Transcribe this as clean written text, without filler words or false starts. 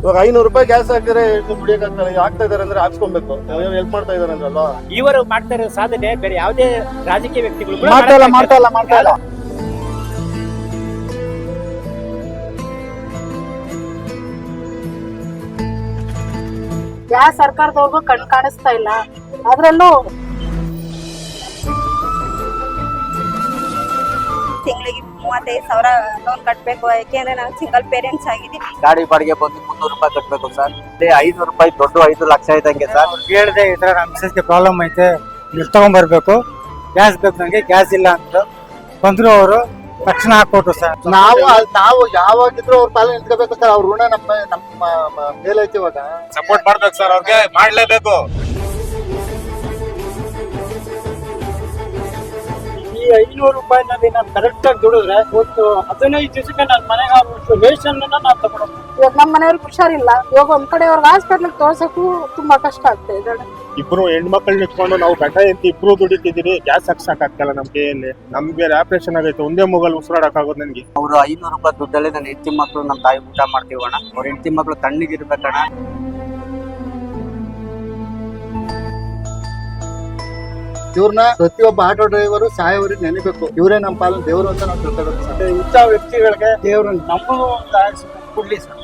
ಇವಾಗ 500 ರೂಪಾಯಿ ಗ್ಯಾಸ್ ಹಾಕಿದ್ರೆ ಕುಡಿಯಕ್ಕಾಗ್ತಲ್ಲ, ಹಾಕ್ತಾ ಇದಾರೆ ಅಂದ್ರೆ ಹಾಕ್ಸ್ಕೊಬೇಕು, ಹೆಲ್ಪ್ ಮಾಡ್ತಾ ಇದಾರೆ ಅಂದ್ರಲ್ವಾ. ಇವರು ಮಾಡ್ತಾ ಇರೋ ಸಾಧನೆ ಬೇರೆ ಯಾವುದೇ ರಾಜಕೀಯ ವ್ಯಕ್ತಿಗಳು ಕೂಡ ಮಾಡ್ತಾ ಇಲ್ಲ. ಗ್ಯಾಸ್ ಸರ್ಕಾರದವ್ರಿಗೂ ಕಣ್ ಕಾಣಿಸ್ತಾ ಇಲ್ಲ. ಅದ್ರಲ್ಲೂ ತಿಂಗಳಿಗೆ 35,000 ಲೋನ್ ಕಟ್ಟಬೇಕು. ಯಾಕೆಂದ್ರೆ ನಾವು ಸಿಂಗಲ್ ಪೇರೆಂಟ್ಸ್ ಆಗಿದ್ದೀವಿ. ಗಾಡಿ ಬಾಡಿಗೆ ಬಂದು 300 ರೂಪಾಯಿ ಕಟ್ಟಬೇಕು ಸರ್. 500 ರೂಪಾಯಿ ದೊಡ್ಡ 5 ಲಕ್ಷ ಇದ್ದಂಗೆ ಸರ್. ಕೇಳಿದೆ ಈ ತರ ನಮ್ಮ ಮಿಸಸ್ಗೆ ಪ್ರಾಬ್ಲಮ್ ಐತೆ, ನೀವು ತಗೊಂಡ್ಬರ್ಬೇಕು, ಗ್ಯಾಸ್ ಬೇಕು ನಂಗೆ, ಗ್ಯಾಸ್ ಇಲ್ಲ ಅಂತ ಬಂದ್ರು ಅವರು ತಕ್ಷಣ ಹಾಕೊಟ್ರು ಸರ್. ನಾವು ಯಾವಾಗಿದ್ರು ಅವ್ರ ಪಾಲನೆ ನಿಂತ್ಕೋಬೇಕು ಸರ್. ಅವ್ರ ಋಣ ನಮ್ಮ ಮೇಲೈತಿ. ಇವಾಗ ಸಪೋರ್ಟ್ ಮಾಡ್ಬೇಕು ಸರ್, ಅವ್ರಿಗೆ ಮಾಡ್ಲೇಬೇಕು. ಈ 500 ರೂಪಾಯಿನಲ್ಲಿ ನಾನು ಕರೆಕ್ಟ್ ಆಗಿ ದುಡಿದ್ರೆ ಒಂದು 15 ದಿವಸಕ್ಕೆ ನನ್ನ ಮನೆಗೆ ಆಗುವಷ್ಟು ರೇಷನ್ ನಾನು ತಗೊಂಡು. ಇವಾಗ ನಮ್ಮ ಮನೆಯವ್ರಿಗೆ ಹುಷಾರಿಲ್ಲ. ಇವಾಗ ಒಂದ್ ಕಡೆ ಅವ್ರಿಗೆ ಹಾಸ್ಪಿಟ್ಲ್ ತೋರ್ಸಕ್ಕೂ ತುಂಬಾ ಕಷ್ಟ ಆಗ್ತಾ ಇದೆ. ಇಬ್ರು ಹೆಣ್ಮಕ್ಳು ನಿಂತ್ಕೊಂಡು ನಾವು ಗಂಡ ಅಂತ ಇಬ್ರು ದುಡಿತಿದೀವಿ, ಗ್ಯಾಸ್ ಹಾಕ್ಸಕ್ಕಾಗಲ್ಲ ನಮ್ ಕೈಯಲ್ಲಿ. ನಮ್ಗೆ ಆಪರೇಷನ್ ಆಗೈತೆ, ಒಂದೇ ಮೂಗಲ್ ಉಸಿರಾಡಕ್ ಆಗೋದು ನನಗೆ. ಅವ್ರು 500 ರೂಪಾಯಿ ದುಡ್ಡಲ್ಲಿ ನನ್ನ ಹೆಂಡತಿ ಮಕ್ಳು ನಮ್ಮ ತಾಯಿ ಊಟ ಮಾಡ್ತೀವಣ್ಣ. ಅವ್ರ ಹೆಂಡತಿ ಮಕ್ಳು ತಣ್ಣಗಿರ್ಬೇಕಣ್ಣ. ಇವ್ರನ್ನ ಪ್ರತಿಯೊಬ್ಬ ಆಟೋ ಡ್ರೈವರು ಸಾಯೋರಿಗೆ ನೆನಬೇಕು. ಇವರೇ ನಮ್ಮ ಪಾಲನೆ ದೇವರು ಅಂತ ನಾವು ತಿಳ್ಕೋಬೇಕು ಸರ್. ಇಂಥ ವ್ಯಕ್ತಿಗಳಿಗೆ ದೇವರು ನಮಗೂ ಒಂದು ಆಯಸ್ಸು ಕೊಡ್ಲಿ ಸರ್.